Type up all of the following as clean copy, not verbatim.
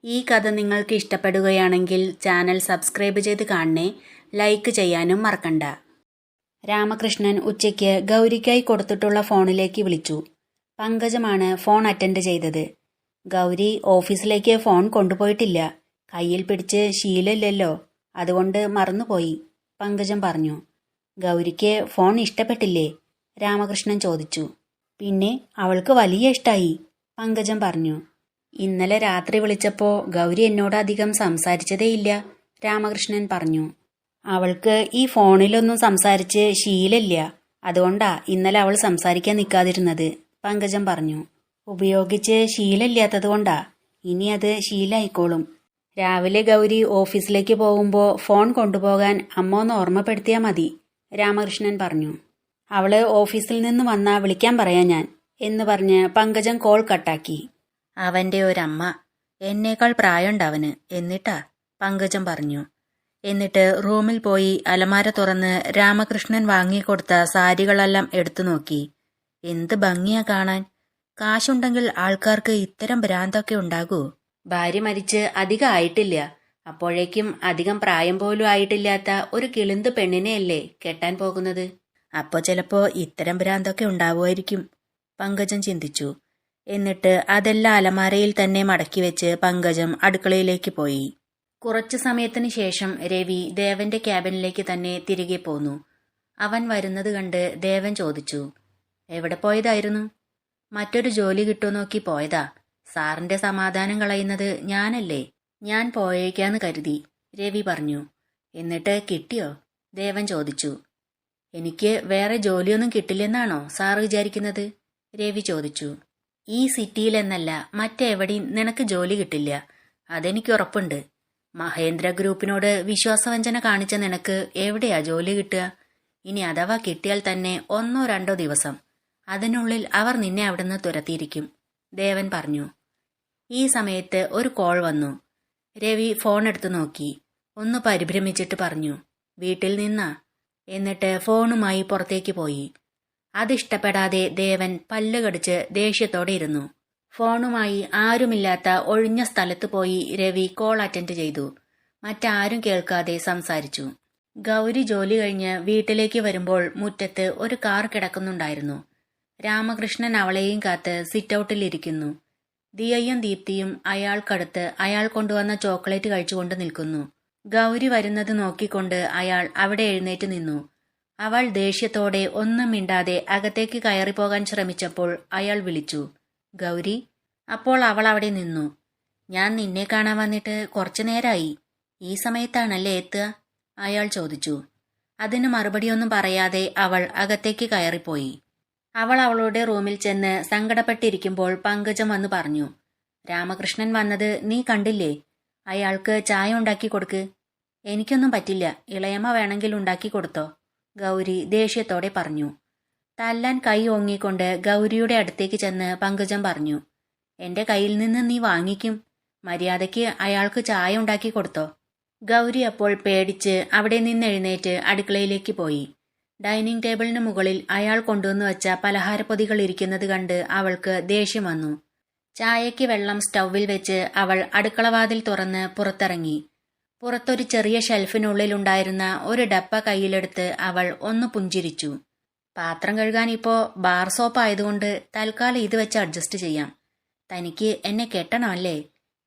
ഈ കഥ നിങ്ങൾക്ക് ഇഷ്ടപ്പെടുകയാണെങ്കിൽ ചാനൽ സബ്സ്ക്രൈബ് ചെയ്ത് കാണണേ, ലൈക്ക് ചെയ്യാനും മറക്കണ്ട. രാമകൃഷ്ണൻ ഉച്ചയ്ക്ക് ഗൗരിക്കായി കൊടുത്തിട്ടുള്ള ഫോണിലേക്ക് വിളിച്ചു. പങ്കജമാണ് ഫോൺ അറ്റൻഡ് ചെയ്തത്. ഗൗരി ഓഫീസിലേക്ക് ഫോൺ കൊണ്ടുപോയിട്ടില്ല. കയ്യിൽ പിടിച്ച് ശീലമില്ലല്ലോ, അതുകൊണ്ട് മറന്നുപോയി, പങ്കജം പറഞ്ഞു. ഗൗരിക്ക് ഫോൺ ഇഷ്ടപ്പെട്ടില്ലേ? രാമകൃഷ്ണൻ ചോദിച്ചു. പിന്നെ അവൾക്ക് വലിയ ഇഷ്ടായി, പങ്കജം പറഞ്ഞു. ഇന്നലെ രാത്രി വിളിച്ചപ്പോൾ ഗൗരി എന്നോട് അധികം സംസാരിച്ചതേയില്ല, രാമകൃഷ്ണൻ പറഞ്ഞു. അവൾക്ക് ഈ ഫോണിലൊന്നും സംസാരിച്ച് ശീലമില്ല, അതുകൊണ്ടാ ഇന്നലെ അവൾ സംസാരിക്കാൻ നിൽക്കാതിരുന്നത്, പങ്കജം പറഞ്ഞു. ഉപയോഗിച്ച് ശീലമില്ലാത്തതുകൊണ്ടാ, ഇനി അത് ശീലമായിക്കോളും. രാവിലെ ഗൗരി ഓഫീസിലേക്ക് പോകുമ്പോൾ ഫോൺ കൊണ്ടുപോകാൻ അമ്മ ഒന്ന് ഓർമ്മപ്പെടുത്തിയാൽ മതി, രാമകൃഷ്ണൻ പറഞ്ഞു. അവള് ഓഫീസിൽ നിന്ന് വന്നാ വിളിക്കാൻ പറയാം ഞാൻ, എന്ന് പറഞ്ഞ് പങ്കജം കോൾ കട്ടാക്കി. അവന്റെ ഒരമ്മ, എന്നേക്കാൾ പ്രായമുണ്ടവന്, എന്നിട്ടാ, പങ്കജം പറഞ്ഞു. എന്നിട്ട് റൂമിൽ പോയി അലമാര തുറന്ന് രാമകൃഷ്ണൻ വാങ്ങിക്കൊടുത്ത സാരികളെല്ലാം എടുത്തു നോക്കി. എന്ത് ഭംഗിയാ കാണാൻ. കാശുണ്ടെങ്കിൽ ആൾക്കാർക്ക് ഇത്തരം ഭ്രാന്തൊക്കെ ഉണ്ടാകൂ. ഭാര്യ മരിച്ച് അധികം ആയിട്ടില്ല, അപ്പോഴേക്കും അധികം പ്രായം പോലും ആയിട്ടില്ലാത്ത ഒരു കിളിന്ത് പെണ്ണിനെയല്ലേ കെട്ടാൻ പോകുന്നത്. അപ്പോ ചിലപ്പോ ഇത്തരം ഭ്രാന്തൊക്കെ ഉണ്ടാവുമായിരിക്കും, പങ്കജം ചിന്തിച്ചു. എന്നിട്ട് അതെല്ലാം അലമാരയിൽ തന്നെ മടക്കി വെച്ച് പങ്കജം അടുക്കളയിലേക്ക് പോയി. കുറച്ചു സമയത്തിന് ശേഷം രവി ദേവന്റെ ക്യാബിനിലേക്ക് തന്നെ തിരികെ പോന്നു. അവൻ വരുന്നത് കണ്ട് ദേവൻ ചോദിച്ചു, എവിടെ പോയതായിരുന്നു? മറ്റൊരു ജോലി കിട്ടുമോ നോക്കി പോയതാ. സാറിന്റെ സമാധാനം കളയുന്നത് ഞാനല്ലേ. ഞാൻ പോയേക്കാന്ന് കരുതി, രവി പറഞ്ഞു. എന്നിട്ട് കിട്ടിയോ? ദേവൻ ചോദിച്ചു. എനിക്ക് വേറെ ജോലിയൊന്നും കിട്ടില്ലെന്നാണോ സാറ് വിചാരിക്കുന്നത്? രവി ചോദിച്ചു. ഈ സിറ്റിയിലെന്നല്ല മറ്റെവിടെയും നിനക്ക് ജോലി കിട്ടില്ല, അതെനിക്ക് ഉറപ്പുണ്ട്. മഹേന്ദ്ര ഗ്രൂപ്പിനോട് വിശ്വാസവഞ്ചന കാണിച്ച നിനക്ക് എവിടെയാ ജോലി കിട്ടുക? ഇനി അഥവാ കിട്ടിയാൽ തന്നെ 1-2 ദിവസം, അതിനുള്ളിൽ അവർ നിന്നെ അവിടുന്ന് തുരത്തിയിരിക്കും, ദേവൻ പറഞ്ഞു. ഈ സമയത്ത് ഒരു കോൾ വന്നു. രവി ഫോൺ എടുത്തു നോക്കി. ഒന്ന് പരിഭ്രമിച്ചിട്ട് പറഞ്ഞു, വീട്ടിൽ നിന്നാ? എന്നിട്ട് ഫോണുമായി പുറത്തേക്ക് പോയി. അതിഷ്ടപ്പെടാതെ ദേവൻ പല്ല് കടിച്ച് ദേഷ്യത്തോടെ ഇരുന്നു. ഫോണുമായി ആരുമില്ലാത്ത ഒഴിഞ്ഞ സ്ഥലത്ത് പോയി രവി കോൾ അറ്റൻഡ് ചെയ്തു. മറ്റാരും കേൾക്കാതെ സംസാരിച്ചു. ഗൗരി ജോലി കഴിഞ്ഞ് വീട്ടിലേക്ക് വരുമ്പോൾ മുറ്റത്ത് ഒരു കാർ കിടക്കുന്നുണ്ടായിരുന്നു. രാമകൃഷ്ണൻ അവളെയും കാത്ത് സിറ്റൌട്ടിൽ ഇരിക്കുന്നു. ദിയയും ദീപ്തിയും അയാൾക്കടുത്ത് അയാൾ കൊണ്ടുവന്ന ചോക്ലേറ്റ് കഴിച്ചുകൊണ്ട് നിൽക്കുന്നു. ഗൗരി വരുന്നത് നോക്കിക്കൊണ്ട് അയാൾ അവിടെ എഴുന്നേറ്റ് നിന്നു. അവൾ ദേഷ്യത്തോടെ ഒന്നും മിണ്ടാതെ അകത്തേക്ക് കയറിപ്പോകാൻ ശ്രമിച്ചപ്പോൾ അയാൾ വിളിച്ചു, ഗൗരി. അപ്പോൾ അവൾ അവിടെ നിന്നു. ഞാൻ നിന്നെ കാണാൻ വന്നിട്ട് കുറച്ചു നേരമായി, ഈ സമയത്താണല്ലേ എത്തുക? അയാൾ ചോദിച്ചു. അതിന് മറുപടിയൊന്നും പറയാതെ അവൾ അകത്തേക്ക് കയറിപ്പോയി. അവൾ അവളുടെ റൂമിൽ ചെന്ന് സങ്കടപ്പെട്ടിരിക്കുമ്പോൾ പങ്കജം വന്നു പറഞ്ഞു, രാമകൃഷ്ണൻ വന്നത് നീ കണ്ടില്ലേ? അയാൾക്ക് ചായ ഉണ്ടാക്കി കൊടുക്ക്. എനിക്കൊന്നും പറ്റില്ല, ഇളയമ്മ വേണമെങ്കിൽ ഉണ്ടാക്കി കൊടുത്തോ, ഗൗരി ദേഷ്യത്തോടെ പറഞ്ഞു. തല്ലാൻ കൈ ഓങ്ങിക്കൊണ്ട് ഗൗരിയുടെ അടുത്തേക്ക് ചെന്ന് പങ്കജം പറഞ്ഞു, എന്റെ കയ്യിൽ നിന്ന് നീ വാങ്ങിക്കും, മര്യാദയ്ക്ക് അയാൾക്ക് ചായ ഉണ്ടാക്കി കൊടുത്തോ. ഗൗരി അപ്പോൾ പേടിച്ച് അവിടെ നിന്ന് എഴുന്നേറ്റ് അടുക്കളയിലേക്ക് പോയി. ഡൈനിങ് ടേബിളിന് മുകളിൽ അയാൾ കൊണ്ടുവന്നു വച്ച പലഹാരപ്പൊതികൾ ഇരിക്കുന്നത് കണ്ട് അവൾക്ക് ദേഷ്യം വന്നു. ചായയ്ക്ക് വെള്ളം സ്റ്റൗവിൽ വെച്ച് അവൾ അടുക്കളവാതിൽ തുറന്ന് പുറത്തിറങ്ങി. പുറത്തൊരു ചെറിയ ഷെൽഫിനുള്ളിലുണ്ടായിരുന്ന ഒരു ഡപ്പ കയ്യിലെടുത്ത് അവൾ ഒന്ന് പുഞ്ചിരിച്ചു. പാത്രം കഴുകാൻ ഇപ്പോ ബാർ സോപ്പ് ആയതുകൊണ്ട് തൽക്കാലം ഇത് വെച്ച് അഡ്ജസ്റ്റ് ചെയ്യാം. തനിക്ക് എന്നെ കെട്ടണമല്ലേ?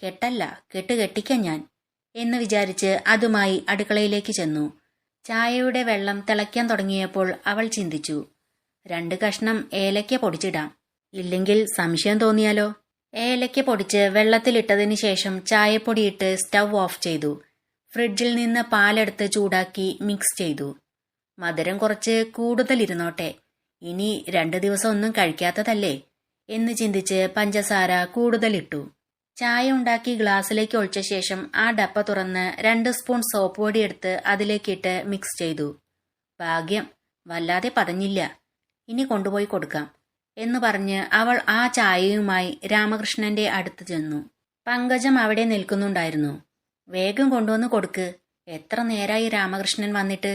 കെട്ടല്ല, കെട്ടിക്കാൻ ഞാൻ, എന്ന് വിചാരിച്ച് അതുമായി അടുക്കളയിലേക്ക് ചെന്നു. ചായയുടെ വെള്ളം തിളയ്ക്കാൻ തുടങ്ങിയപ്പോൾ അവൾ ചിന്തിച്ചു, 2 കഷ്ണം ഏലയ്ക്ക പൊടിച്ചിടാം, ഇല്ലെങ്കിൽ സംശയം തോന്നിയാലോ. ഏലയ്ക്ക പൊടിച്ച് വെള്ളത്തിലിട്ടതിന് ശേഷം ചായപ്പൊടിയിട്ട് സ്റ്റൗ ഓഫ് ചെയ്തു. ഫ്രിഡ്ജിൽ നിന്ന് പാലെടുത്ത് ചൂടാക്കി മിക്സ് ചെയ്തു. മധുരം കുറച്ച് കൂടുതലിരുന്നോട്ടെ, ഇനി 2 ദിവസം ഒന്നും കഴിക്കാത്തതല്ലേ എന്ന് ചിന്തിച്ച് പഞ്ചസാര കൂടുതലിട്ടു. ചായ ഉണ്ടാക്കി ഗ്ലാസ്സിലേക്ക് ഒഴിച്ച ശേഷം ആ ഡപ്പ തുറന്ന് 2 സ്പൂൺ സോപ്പ് പൊടി എടുത്ത് അതിലേക്കിട്ട് മിക്സ് ചെയ്തു. ഭാഗ്യം, വല്ലാതെ പതഞ്ഞില്ല, ഇനി കൊണ്ടുപോയി കൊടുക്കാം, എന്ന് പറഞ്ഞ് അവൾ ആ ചായയുമായി രാമകൃഷ്ണന്റെ അടുത്ത് ചെന്നു. പങ്കജം അവിടെ നിൽക്കുന്നുണ്ടായിരുന്നു. വേഗം കൊണ്ടുവന്ന് കൊടുക്ക്, എത്ര നേരായി രാമകൃഷ്ണൻ വന്നിട്ട്?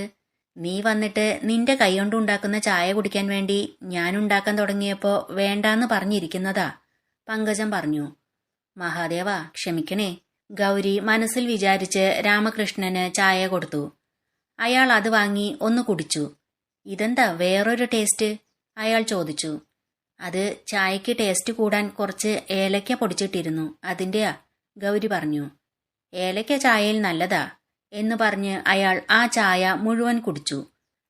നീ വന്നിട്ട് നിന്റെ കൈകൊണ്ട് ഉണ്ടാക്കുന്ന ചായ കുടിക്കാൻ വേണ്ടി ഞാൻ ഉണ്ടാക്കാൻ തുടങ്ങിയപ്പോ വേണ്ടാന്ന് പറഞ്ഞിരിക്കുന്നതാ, പങ്കജം പറഞ്ഞു. മഹാദേവ ക്ഷമിക്കണേ, ഗൗരി മനസ്സിൽ വിചാരിച്ച് രാമകൃഷ്ണന് ചായ കൊടുത്തു. അയാൾ അത് വാങ്ങി ഒന്ന് കുടിച്ചു. ഇതെന്താ വേറൊരു ടേസ്റ്റ്? അയാൾ ചോദിച്ചു. അത് ചായക്ക് ടേസ്റ്റ് കൂടാൻ കുറച്ച് ഏലക്ക പൊടിച്ചിട്ടിരുന്നു, അതിൻ്റെയാ, ഗൗരി പറഞ്ഞു. ഏലക്ക ചായയിൽ നല്ലതാ എന്ന് പറഞ്ഞ് അയാൾ ആ ചായ മുഴുവൻ കുടിച്ചു.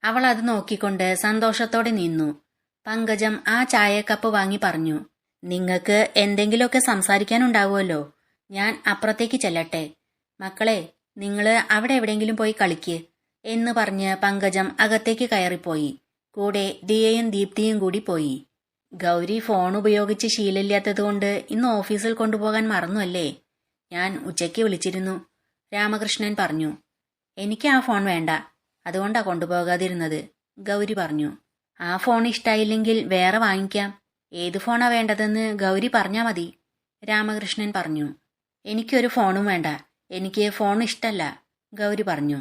അവൾ അത് നോക്കിക്കൊണ്ട് സന്തോഷത്തോടെ നിന്നു. പങ്കജം ആ ചായക്കപ്പ് വാങ്ങി പറഞ്ഞു, നിങ്ങൾക്ക് എന്തെങ്കിലുമൊക്കെ സംസാരിക്കാനുണ്ടാവുമല്ലോ, ഞാൻ അപ്പുറത്തേക്ക് ചെല്ലട്ടെ. മക്കളെ, നിങ്ങള് അവിടെ എവിടെയെങ്കിലും പോയി കളിക്ക് എന്ന് പറഞ്ഞ് പങ്കജം അകത്തേക്ക് കയറിപ്പോയി. കൂടെ ദിയയും ദീപ്തിയും കൂടി പോയി. ഗൗരി ഫോൺ ഉപയോഗിച്ച് ശീലമില്ലാത്തതുകൊണ്ട് ഇന്ന് ഓഫീസിൽ കൊണ്ടുപോകാൻ മറന്നു അല്ലേ? ഞാൻ ഉച്ചയ്ക്ക് വിളിച്ചിരുന്നു, രാമകൃഷ്ണൻ പറഞ്ഞു. എനിക്ക് ആ ഫോൺ വേണ്ട, അതുകൊണ്ടാ കൊണ്ടുപോകാതിരുന്നത്, ഗൗരി പറഞ്ഞു. ആ ഫോൺ ഇഷ്ടായില്ലെങ്കിൽ വേറെ വാങ്ങിക്കാം. ഏത് ഫോണാ വേണ്ടതെന്ന് ഗൗരി പറഞ്ഞാ മതി, രാമകൃഷ്ണൻ പറഞ്ഞു. എനിക്കൊരു ഫോണും വേണ്ട, എനിക്ക് ഫോൺ ഇഷ്ടല്ല, ഗൗരി പറഞ്ഞു.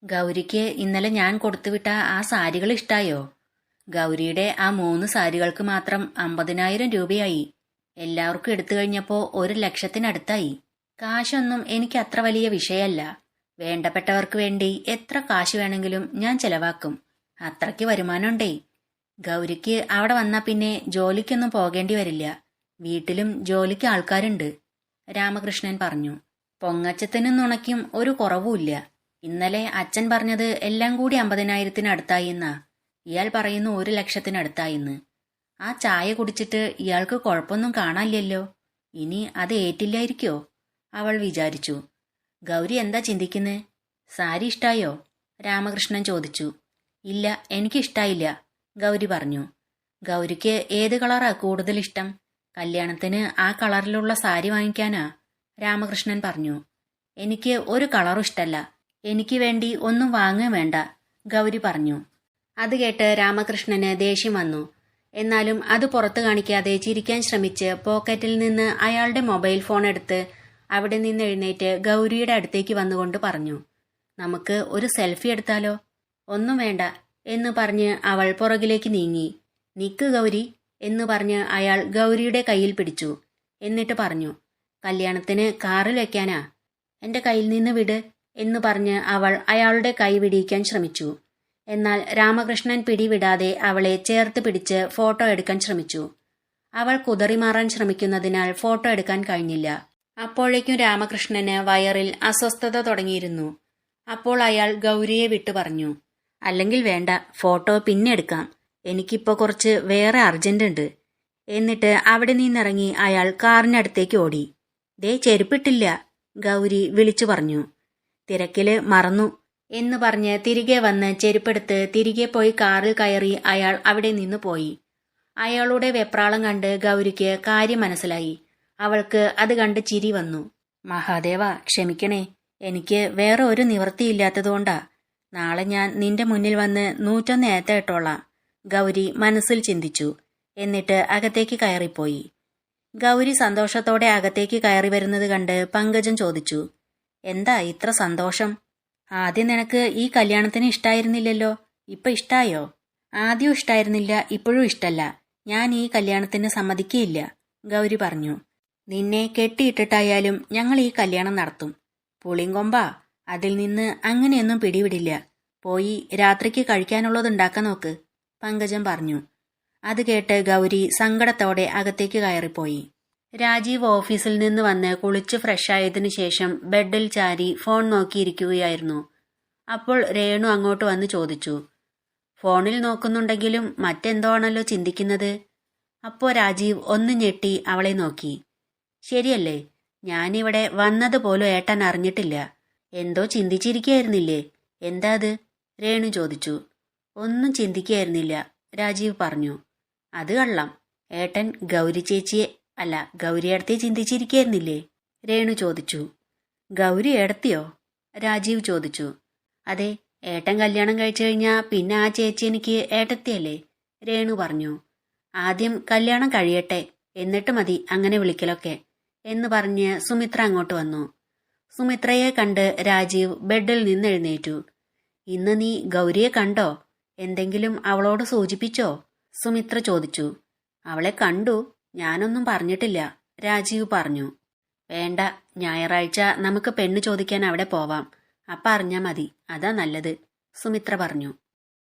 ഗൗരിക്ക് ഇന്നലെ ഞാൻ കൊടുത്തുവിട്ട ആ സാരികൾ ഇഷ്ടായോ? ഗൗരിയുടെ ആ 3 സാരികൾക്ക് മാത്രം 50,000 രൂപയായി. എല്ലാവർക്കും എടുത്തു കഴിഞ്ഞപ്പോൾ 1,00,000-അടുത്തായി. കാശൊന്നും എനിക്ക് അത്ര വലിയ വിഷയമല്ല. വേണ്ടപ്പെട്ടവർക്ക് വേണ്ടി എത്ര കാശ് വേണമെങ്കിലും ഞാൻ ചെലവാക്കും. അത്രയ്ക്ക് വരുമാനമുണ്ടേ. ഗൗരിക്ക് അവിടെ വന്നാൽ പിന്നെ ജോലിക്കൊന്നും പോകേണ്ടി വരില്ല. വീട്ടിലും ജോലിക്ക് ആൾക്കാരുണ്ട്, രാമകൃഷ്ണൻ പറഞ്ഞു. പൊങ്ങച്ചത്തിനും നുണയ്ക്കും ഒരു കുറവുമില്ല. ഇന്നലെ അച്ഛൻ പറഞ്ഞത് എല്ലാം കൂടി 50,000-അടുത്തായി എന്നാ. ഇയാൾ പറയുന്നു 1,00,000-അടുത്തായിന്ന്. ആ ചായ കുടിച്ചിട്ട് ഇയാൾക്ക് കുഴപ്പമൊന്നും കാണാനില്ലല്ലോ. ഇനി അത് ഏറ്റില്ലായിരിക്കോ? അവൾ വിചാരിച്ചു. ഗൗരി എന്താ ചിന്തിക്കുന്നേ? സാരി ഇഷ്ടായോ? രാമകൃഷ്ണൻ ചോദിച്ചു. ഇല്ല, എനിക്കിഷ്ടായില്ല, ഗൗരി പറഞ്ഞു. ഗൗരിക്ക് ഏത് കളറാ കൂടുതൽ ഇഷ്ടം? കല്യാണത്തിന് ആ കളറിലുള്ള സാരി വാങ്ങിക്കാനാ, രാമകൃഷ്ണൻ പറഞ്ഞു. എനിക്ക് ഒരു കളറും ഇഷ്ടല്ല. എനിക്ക് വേണ്ടി ഒന്നും വാങ്ങുകയും വേണ്ട, ഗൗരി പറഞ്ഞു. അത് കേട്ട് രാമകൃഷ്ണന് ദേഷ്യം വന്നു. എന്നാലും അത് പുറത്തു കാണിക്കാതെ ചിരിക്കാൻ ശ്രമിച്ച് പോക്കറ്റിൽ നിന്ന് അയാളുടെ മൊബൈൽ ഫോൺ എടുത്ത് അവിടെ നിന്ന് എഴുന്നേറ്റ് ഗൗരിയുടെ അടുത്തേക്ക് വന്നുകൊണ്ട് പറഞ്ഞു, നമുക്ക് ഒരു സെൽഫി എടുത്താലോ? ഒന്നും വേണ്ട എന്ന് പറഞ്ഞ് അവൾ പുറകിലേക്ക് നീങ്ങി. നിക്ക് ഗൗരി എന്ന് പറഞ്ഞ് അയാൾ ഗൗരിയുടെ കയ്യിൽ പിടിച്ചു. എന്നിട്ട് പറഞ്ഞു, കല്യാണത്തിന് കാറിൽ വെക്കാനാ, എന്റെ കയ്യിൽ നിന്ന് വിട് എന്ന് പറഞ്ഞ് അവൾ അയാളുടെ കൈ വിടിയിക്കാൻ ശ്രമിച്ചു. എന്നാൽ രാമകൃഷ്ണൻ പിടിവിടാതെ അവളെ ചേർത്ത് പിടിച്ച് ഫോട്ടോ എടുക്കാൻ ശ്രമിച്ചു. അവൾ കുതറിമാറാൻ ശ്രമിക്കുന്നതിനാൽ ഫോട്ടോ എടുക്കാൻ കഴിഞ്ഞില്ല. അപ്പോഴേക്കും രാമകൃഷ്ണന് വയറിൽ അസ്വസ്ഥത തുടങ്ങിയിരുന്നു. അപ്പോൾ അയാൾ ഗൗരിയെ വിട്ടു പറഞ്ഞു, അല്ലെങ്കിൽ വേണ്ട, ഫോട്ടോ പിന്നെ എടുക്കാം, എനിക്കിപ്പോൾ കുറച്ച് വേറെ അർജന്റ് ഉണ്ട്. എന്നിട്ട് അവിടെ നിന്നിറങ്ങി അയാൾ കാറിനടുത്തേക്ക് ഓടി. ദേ ചെരുപ്പിട്ടില്ല, ഗൗരി വിളിച്ചു പറഞ്ഞു. തിരക്കില് മറന്നു എന്ന് പറഞ്ഞ് തിരികെ വന്ന് ചെരുപ്പെടുത്ത് തിരികെ പോയി കാറിൽ കയറി അയാൾ അവിടെ നിന്ന് പോയി. അയാളുടെ വെപ്രാളം കണ്ട് ഗൗരിക്ക് കാര്യം മനസ്സിലായി. അവൾക്ക് അത് കണ്ട് ചിരി വന്നു. മഹാദേവ, ക്ഷമിക്കണേ, എനിക്ക് വേറെ ഒരു നിവൃത്തിയില്ലാത്തതുകൊണ്ടാ. നാളെ ഞാൻ നിന്റെ മുന്നിൽ വന്ന് 101 ഏത്ത ഇട്ടോളാം, ഗൗരി മനസ്സിൽ ചിന്തിച്ചു. എന്നിട്ട് അകത്തേക്ക് കയറിപ്പോയി. ഗൗരി സന്തോഷത്തോടെ അകത്തേക്ക് കയറി വരുന്നത് കണ്ട് പങ്കജം ചോദിച്ചു, എന്താ ഇത്ര സന്തോഷം? ആദ്യം നിനക്ക് ഈ കല്യാണത്തിന് ഇഷ്ടായിരുന്നില്ലല്ലോ, ഇപ്പൊ ഇഷ്ടായോ? ആദ്യം ഇഷ്ടായിരുന്നില്ല, ഇപ്പോഴും ഇഷ്ടല്ല. ഞാൻ ഈ കല്യാണത്തിന് സമ്മതിക്കുകയില്ല, ഗൗരി പറഞ്ഞു. നിന്നെ കെട്ടിയിട്ടിട്ടായാലും ഞങ്ങൾ ഈ കല്യാണം നടത്തും. പുളിങ്കൊമ്പാ, അതിൽ നിന്ന് അങ്ങനെയൊന്നും പിടിവിടില്ല. പോയി രാത്രിക്ക് കഴിക്കാനുള്ളതുണ്ടാക്കാൻ നോക്ക്, പങ്കജം പറഞ്ഞു. അത് കേട്ട് ഗൗരി സങ്കടത്തോടെ അകത്തേക്ക് കയറിപ്പോയി. രാജീവ് ഓഫീസിൽ നിന്ന് വന്ന് കുളിച്ച് ഫ്രഷായതിനു ശേഷം ബെഡിൽ ചാരി ഫോൺ നോക്കിയിരിക്കുകയായിരുന്നു. അപ്പോൾ രേണു അങ്ങോട്ട് വന്ന് ചോദിച്ചു, ഫോണിൽ നോക്കുന്നുണ്ടെങ്കിലും മറ്റെന്തോ ആണല്ലോ ചിന്തിക്കുന്നത്. അപ്പോൾ രാജീവ് ഒന്ന് ഞെട്ടി അവളെ നോക്കി. ശരിയല്ലേ, ഞാനിവിടെ വന്നതുപോലും ഏട്ടൻ അറിഞ്ഞിട്ടില്ല. എന്തോ ചിന്തിച്ചിരിക്കുകയായിരുന്നില്ലേ? എന്താ അത്? രേണു ചോദിച്ചു. ഒന്നും ചിന്തിക്കുകയായിരുന്നില്ല, രാജീവ് പറഞ്ഞു. അത് കള്ളം, ഏട്ടൻ ഗൗരി ചേച്ചിയെ അല്ല ഗൗരി ഏടത്തിയെ ചിന്തിച്ചിരിക്കുകയായിരുന്നില്ലേ? രേണു ചോദിച്ചു. ഗൗരി ഏടത്തിയോ? രാജീവ് ചോദിച്ചു. അതെ, ഏട്ടൻ കല്യാണം കഴിച്ചു കഴിഞ്ഞാൽ പിന്നെ ആ ചേച്ചി എനിക്ക് ഏട്ടത്തിയല്ലേ, രേണു പറഞ്ഞു. ആദ്യം കല്യാണം കഴിയട്ടെ, എന്നിട്ട് മതി അങ്ങനെ വിളിക്കലൊക്കെ എന്ന് പറഞ്ഞ് സുമിത്ര അങ്ങോട്ട് വന്നു. സുമിത്രയെ കണ്ട് രാജീവ് ബെഡിൽ നിന്ന് എഴുന്നേറ്റു. ഇന്ന് നീ ഗൗരിയെ കണ്ടോ? എന്തെങ്കിലും അവളോട് സൂചിപ്പിച്ചോ? സുമിത്ര ചോദിച്ചു. അവളെ കണ്ടു, ഞാനൊന്നും പറഞ്ഞിട്ടില്ല, രാജീവ് പറഞ്ഞു. വേണ്ട, ഞായറാഴ്ച നമുക്ക് പെണ്ണ് ചോദിക്കാൻ അവിടെ പോവാം. അപ്പം അറിഞ്ഞാൽ മതി, അതാ നല്ലത്, സുമിത്ര പറഞ്ഞു.